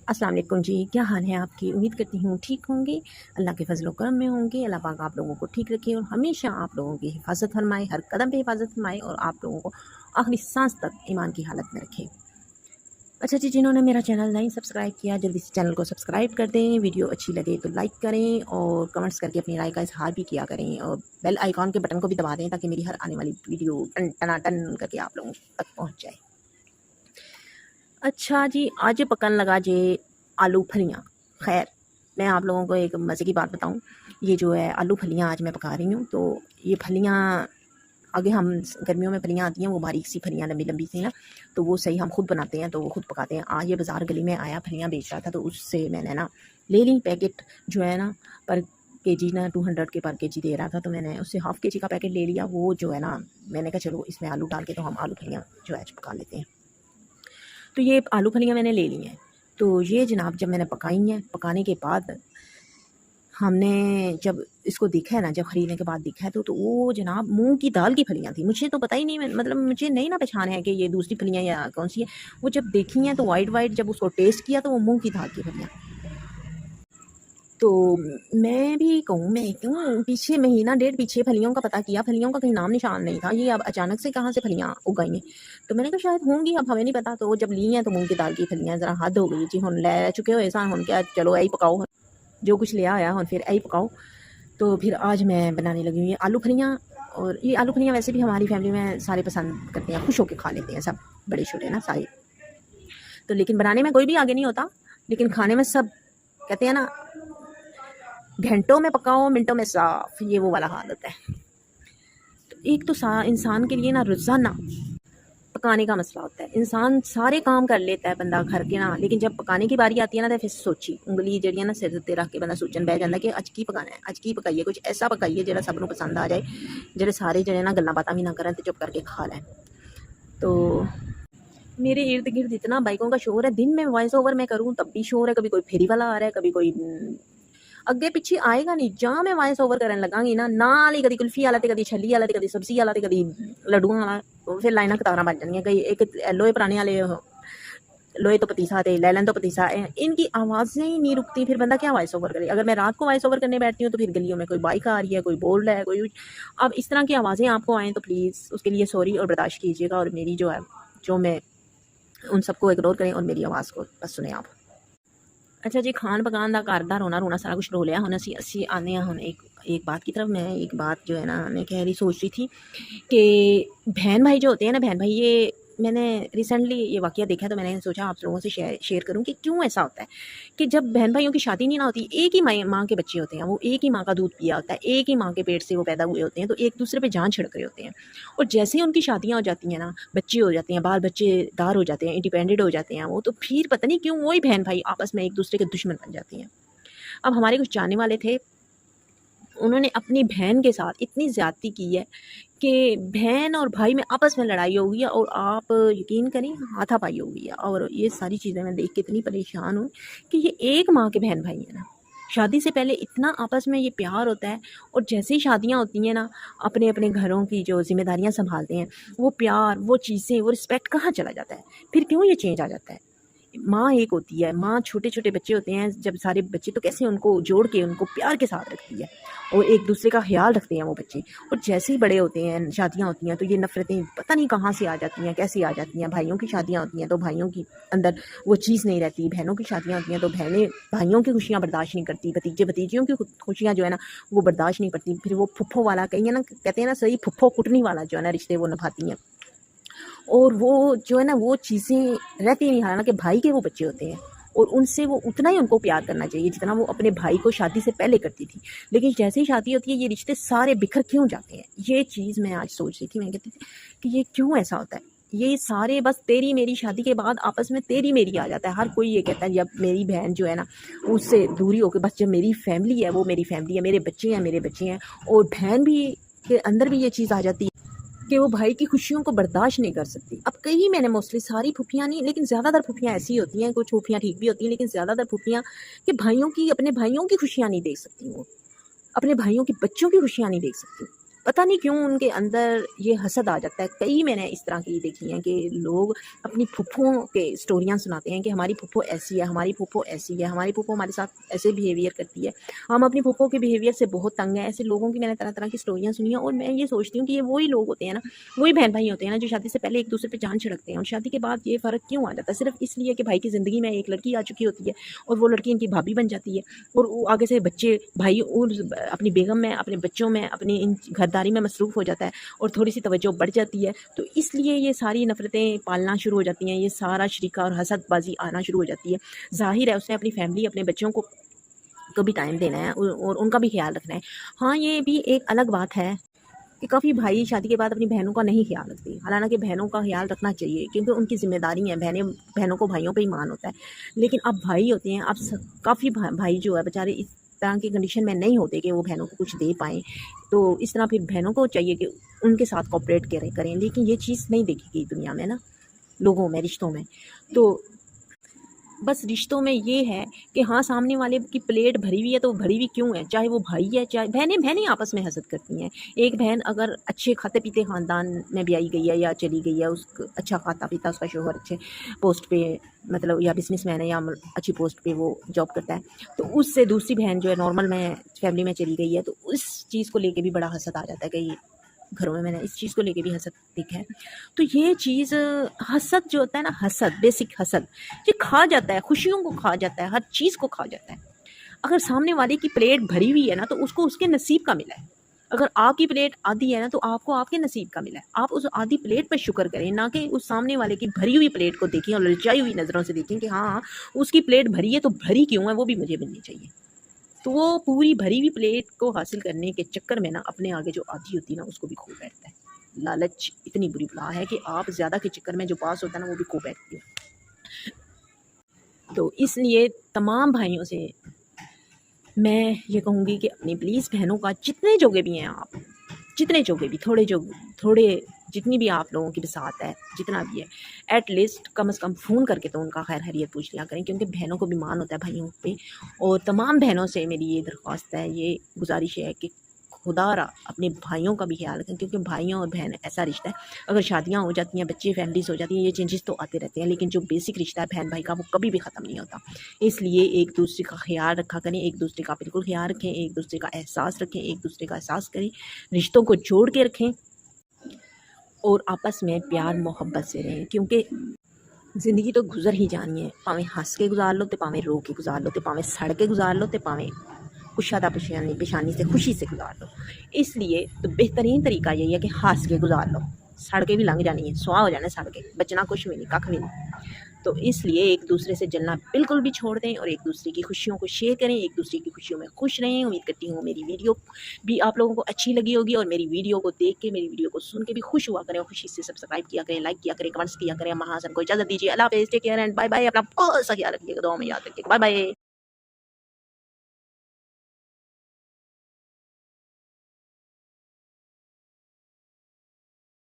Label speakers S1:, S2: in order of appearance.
S1: अस्सलाम वालेकुम जी, क्या हाल है आपकी? उम्मीद करती हूँ ठीक होंगे, अल्लाह के फ़ज़ल व करम में होंगे। अल्लाह पाक आप लोगों को ठीक रखे और हमेशा आप लोगों की हिफ़ाज़त फ़रमाए, हर कदम पे हिफ़ाज़त फ़रमाए और आप लोगों को आखिरी साँस तक ईमान की हालत में रखे। अच्छा जी, जिन्होंने मेरा चैनल नहीं सब्सक्राइब किया, जल्दी से चैनल को सब्सक्राइब कर दें। वीडियो अच्छी लगे तो लाइक करें और कमेंट्स करके अपनी राय का इज़हार भी किया करें और बेल आइकॉन के बटन को भी दबा दें ताकि मेरी हर आने वाली वीडियो टन टनाटन करके आप लोगों तक पहुँच जाए। अच्छा जी, आज पकन लगा जे आलू फलियाँ। खैर, मैं आप लोगों को एक मज़े की बात बताऊँ, ये जो है आलू फलियाँ आज मैं पका रही हूँ। तो ये फलियाँ आगे हम गर्मियों में फलियाँ आती हैं, वो बारीक सी फलियाँ लंबी-लंबी सी ना, तो वो सही हम खुद बनाते हैं, तो वो खुद पकाते हैं। आज ये बाज़ार गली में आया फलियाँ बेच रहा था, तो उससे मैंने ना ले ली पैकेट जो है ना पर केजी ना 200 के पर केजी दे रहा था, तो मैंने उससे हाफ़ केजी का पैकेट ले लिया। वो जो है ना मैंने कहा चलो इसमें आलू डाल के तो हम आलू फलियाँ जो है आज पका लेते हैं। तो ये आलू फलियाँ मैंने ले ली हैं। तो ये जनाब जब मैंने पकाई हैं, पकाने के बाद हमने जब इसको देखा है ना, जब ख़रीदने के बाद देखा है तो वो जनाब मूँग की दाल की फलियाँ थी। मुझे तो पता ही नहीं, मतलब मुझे नहीं ना पहचान है कि ये दूसरी फलियाँ या कौन-सी है। वो जब देखी हैं तो वाइट-वाइट, जब उसको टेस्ट किया तो वो मूँग की दाल की फलियाँ। तो मैं भी कहूँ, मैं क्यों पीछे महीना डेढ़ पीछे फलियों का पता किया, फलियों का कहीं नाम निशान नहीं था। ये अब अचानक से कहाँ से फलियाँ उग गई हैं। तो मैंने कहा शायद होंगी, अब हमें नहीं पता। तो जब ली हैं तो मूँग की दाल की फलियाँ, ज़रा हद हो गई जी। हुण लै चुके हो ऐसा, हुण क्या चलो यही पकाओ, जो कुछ लिया आया हुण फिर यही पकाओ। तो फिर आज मैं बनाने लगी हूँ ये आलू फलियाँ। और ये आलू फलियाँ वैसे भी हमारी फैमिली में सारे पसंद करते हैं, खुश होकर खा लेते हैं सब, बड़े छोटे ना सारे। तो लेकिन बनाने में कोई भी आगे नहीं होता, लेकिन खाने में सब कहते हैं ना घंटों में पकाओ मिनटों में साफ, ये वो वाला हाल होता है। तो एक तो इंसान के लिए ना रोज़ाना पकाने का मसला होता है। इंसान सारे काम कर लेता है बंदा घर के ना, लेकिन जब पकाने की बारी आती है ना तो फिर सोची उंगली जड़ी ना सिर उत्ते रख के बंदा सोचन बह जाता कि अज की पकाना है, अज की पकाइए, कुछ ऐसा पकाइए जो सबनों पसंद आ जाए, जो सारे जने ना गल्लां बातां भी ना करन ते चुप करके खा लैन। तो मेरे इर्द गिर्द इतना बाइकों का शोर है, दिन में वॉइस ओवर मैं करूँ तब भी शोर है। कभी कोई फेरी वाला आ रहा है, कभी कोई अगे पिछे आएगा नहीं। जहाँ मैं वॉइस ओवर करन लगांगी ना, नाल ही कदी कुल्फी वाला ते कदी छली वाला ते कदी सब्जी वाला ते कदी लड्डूआं वाला, फिर लाइनां कतारां बन जांदियां। कई एक लोहे पुराने वाले लोहे तो पतीसा ते लैलन तो पतीसा, इनकी आवाज़ें ही नहीं रुकती। फिर बंदा क्या वॉइस ओवर करे। अगर मैं रात को वॉइस ओवर करने बैठती हूँ तो फिर गलियों में कोई बाइक आ रही है, कोई बोल रहा है, कोई। अब इस तरह की आवाज़ें आपको आएँ तो प्लीज़ उसके लिए सॉरी और बर्दाश्त कीजिएगा, और मेरी जो है जो मैं उन सबको इग्नोर करें और मेरी आवाज़ को बस सुने आप। अच्छा जी, खान पकान का घर दा रोना रोना सारा कुछ रो लिया। हुण असी आने हुण एक बात की तरफ। मैं एक बात जो है ना मैं कह रही सोच रही थी कि बहन भाई जो होते हैं ना, बहन भाई, ये मैंने रिसेंटली ये वाक़या देखा, तो मैंने सोचा आप लोगों से शेयर करूं कि क्यों ऐसा होता है कि जब बहन भाइयों की शादी नहीं ना होती, एक ही माँ के बच्चे होते हैं, वो एक ही माँ का दूध पिया होता है, एक ही माँ के पेट से वो पैदा हुए होते हैं, तो एक दूसरे पे जान छिड़क रहे होते हैं। और जैसे ही उनकी शादियाँ हो जाती हैं ना, बच्चे हो जाते हैं, बाल बच्चेदार हो जाते हैं, इंडिपेंडेंट हो जाते हैं वो, तो फिर पता नहीं क्यों वही बहन भाई आपस में एक दूसरे के दुश्मन बन जाते हैं। अब हमारे कुछ जानने वाले थे, उन्होंने अपनी बहन के साथ इतनी ज़्यादती की है कि बहन और भाई में आपस में लड़ाई हो गई है, और आप यकीन करें हाथापाई हो गई है। और ये सारी चीज़ें मैं देख के इतनी परेशान हूँ कि ये एक माँ के बहन भाई हैं ना, शादी से पहले इतना आपस में ये प्यार होता है, और जैसे ही शादियाँ होती हैं ना, अपने अपने घरों की जो जिम्मेदारियाँ संभालते हैं, वो प्यार, वो चीज़ें, वो रिस्पेक्ट कहाँ चला जाता है। फिर क्यों ये चेंज आ जाता है। माँ एक होती है, माँ छोटे छोटे बच्चे होते हैं, जब सारे बच्चे तो कैसे उनको जोड़ के उनको प्यार के साथ रखती है, और एक दूसरे का ख्याल रखते हैं वो बच्चे। और जैसे ही बड़े होते हैं, शादियाँ होती हैं, तो ये नफ़रतें पता नहीं कहाँ से आ जाती हैं, कैसे आ जाती हैं। भाइयों की शादियाँ होती हैं तो भाइयों की अंदर वो चीज़ नहीं रहती, बहनों की शादियाँ होती हैं तो बहनें भाइयों की खुशियाँ बर्दाश्त नहीं करती, भतीजे भतीजियों की खुशियाँ जो है ना वो बर्दाश्त नहीं करती। फिर वो फुफ्फो वाला, कहीं ना कहते हैं ना सही, फुफ्फो कुटनी वाला जो है ना रिश्ते वो निभाती हैं। और वो जो है ना वो चीज़ें रहती नहीं, हालांकि भाई के वो बच्चे होते हैं, और उनसे वो उतना ही उनको प्यार करना चाहिए जितना वो अपने भाई को शादी से पहले करती थी। लेकिन जैसे ही शादी होती है ये रिश्ते सारे बिखर क्यों जाते हैं, ये चीज़ मैं आज सोच रही थी। मैं कहती थी कि ये क्यों ऐसा होता है। ये सारे बस तेरी मेरी शादी के बाद आपस में तेरी मेरी आ जाता है। हर कोई ये कहता है जब मेरी बहन जो है ना उससे दूरी होकर, बस जब मेरी फैमिली है वो मेरी फैमिली है, मेरे बच्चे हैं मेरे बच्चे हैं। और बहन भी के अंदर भी ये चीज़ आ जाती है कि वो भाई की खुशियों को बर्दाश्त नहीं कर सकती। अब कहीं मैंने मोस्टली सारी फूफियाँ नहीं, लेकिन ज़्यादातर फूफियाँ ऐसी होती हैं, कुछ फूफियाँ ठीक भी होती हैं, लेकिन ज़्यादातर फूफियाँ कि भाइयों की, अपने भाइयों की खुशियाँ नहीं देख सकती, वो अपने भाइयों के बच्चों की खुशियाँ नहीं देख सकती। पता नहीं क्यों उनके अंदर ये हसद आ जाता है। कई मैंने इस तरह की देखी हैं कि लोग अपनी फूफुओं के स्टोरियाँ सुनाते हैं कि हमारी फूफो ऐसी है, हमारी फूफो ऐसी है, हमारी फूफो हमारे साथ ऐसे बिहेवियर करती है, हम अपनी फूफो के बिहेवियर से बहुत तंग हैं। ऐसे लोगों की मैंने तरह तरह की स्टोरियाँ सुनी हैं और मैं ये सोचती हूँ कि ये वही लोग होते हैं ना, वही बहन भाई होते हैं ना जो शादी से पहले एक दूसरे पे जान छिड़कते हैं और शादी के बाद ये फ़र्क क्यों आ जाता है? सिर्फ इसलिए कि भाई की ज़िंदगी में एक लड़की आ चुकी होती है और वो लड़की इनकी भाभी बन जाती है और वो आगे से बच्चे भाई और अपनी बेगम में, अपने बच्चों में, अपनी इन घरदारी में मसरूफ़ हो जाता है और थोड़ी-सी तवज्जो बढ़ जाती है। तो इसलिए ये सारी नफ़रतें पालना शुरू हो जाती हैं, ये सारा शरीका और हसदबाज़ी आना शुरू हो जाती है। ज़ाहिर है उसने अपनी फैमिली, अपने बच्चों को भी टाइम देना है और उनका भी ख़्याल रखना है। हाँ, ये भी एक अलग बात है कि काफ़ी भाई शादी के बाद अपनी बहनों का नहीं ख़्याल रखते। हालाँकि बहनों का ख़्याल रखना चाहिए क्योंकि उनकी ज़िम्मेदारी है, बहनों को भाइयों पे ही मान होता है। लेकिन अब भाई होते हैं, अब काफ़ी भाई जो है बेचारे इस तरह की कंडीशन में नहीं होते कि वो बहनों को कुछ दे पाएँ। तो इस तरह फिर बहनों को चाहिए कि उनके साथ कोऑपरेट करें, लेकिन ये चीज़ नहीं देखी गई दुनिया में ना, लोगों में, रिश्तों में। तो बस रिश्तों में ये है कि हाँ, सामने वाले की प्लेट भरी हुई है तो वो भरी हुई क्यों है? चाहे वो भाई है, चाहे बहनें आपस में हसद करती हैं। एक बहन अगर अच्छे खाते-पीते ख़ानदान में ब्याई गई है या चली गई है, अच्छा खाता-पीता उसका शौहर अच्छे पोस्ट पे, मतलब या बिज़नेसमैन है या अच्छी पोस्ट पे वो जॉब करता है, तो उससे दूसरी बहन जो है नॉर्मल में फैमिली में चली गई है, तो उस चीज़ को लेके भी बड़ा हसद आ जाता है। कई घरों में मैंने इस चीज़ को लेके भी हसद देखा है। तो ये चीज़ हसद जो होता है ना, हसद, बेसिक हसद, ये खा जाता है, खुशियों को खा जाता है, हर चीज़ को खा जाता है। अगर सामने वाले की प्लेट भरी हुई है ना, तो उसको उसके नसीब का मिला है। अगर आपकी प्लेट आधी है ना, तो आपको आपके नसीब का मिला है। आप उस आधी प्लेट पे शुक्र करें, ना कि उस सामने वाले की भरी हुई प्लेट को देखें और ललचाई हुई नज़रों से देखें कि हाँ, उसकी प्लेट भरी है तो भरी क्यों है, वो भी मुझे मिलनी चाहिए। तो वो पूरी भरी हुई प्लेट को हासिल करने के चक्कर में ना अपने आगे जो आधी होती है ना, उसको भी खो बैठता है। लालच इतनी बुरी बला है कि आप ज़्यादा के चक्कर में जो पास होता है ना, वो भी खो बैठती है। तो इसलिए तमाम भाइयों से मैं ये कहूँगी कि अपनी प्लीज़ बहनों का, जितने जोगे भी हैं आप, जितने जोगे भी, थोड़े जितनी भी आप लोगों की बसात है, जितना भी है, एट लीस्ट कम से कम फ़ोन करके तो उनका खैर खैरियत पूछ लिया करें, क्योंकि बहनों को भी मान होता है भाइयों पे। और तमाम बहनों से मेरी ये दरख्वास्त है, ये गुजारिश है कि खुदारा अपने भाइयों का भी ख्याल रखें, क्योंकि भाइयों और बहन ऐसा रिश्ता है, अगर शादियाँ हो जाती हैं, बच्चे, फैमिलीज़ हो जाती हैं, ये चेंजेस तो आते रहते हैं, लेकिन जो बेसिक रिश्ता है बहन भाई का, वो कभी भी ख़त्म नहीं होता। इसलिए एक दूसरे का ख्याल रखा करें, एक दूसरे का बिल्कुल ख्याल रखें, एक दूसरे का एहसास रखें, एक दूसरे का एहसास करें, रिश्तों को जोड़ के रखें और आपस में प्यार मोहब्बत से रहें, क्योंकि ज़िंदगी तो गुज़र ही जानी है। भावें हंस के गुजार लो, तो भावें रो के गुजार लो, तो भावें सड़ के गुजार लो, तो भावें कुशादा पेशानी से खुशी से गुजार लो। इसलिए तो बेहतरीन तरीका यही है कि हंस के गुजार लो, सड़ के भी लंघ जानी है, सुहा हो जाना सड़ के, बचना कुछ भी नहीं, कख भी नहीं। तो इसलिए एक दूसरे से जलना बिल्कुल भी छोड़ दें और एक दूसरे की खुशियों को शेयर करें, एक दूसरे की खुशियों में खुश रहें। उम्मीद करती हूँ मेरी वीडियो भी आप लोगों को अच्छी लगी होगी और मेरी वीडियो को देख के, मेरी वीडियो को सुन के भी खुश हुआ करें और खुशी से सब्सक्राइब किया करें, लाइक किया करें, कमेंट्स किया करें। महासन को इजाज़त दीजिए। अल्लाह हाफ़िज़, take care and bye bye. अपना बहुत सा ख्याल रखिएगा, दुआ में याद रखिएगा। Bye bye.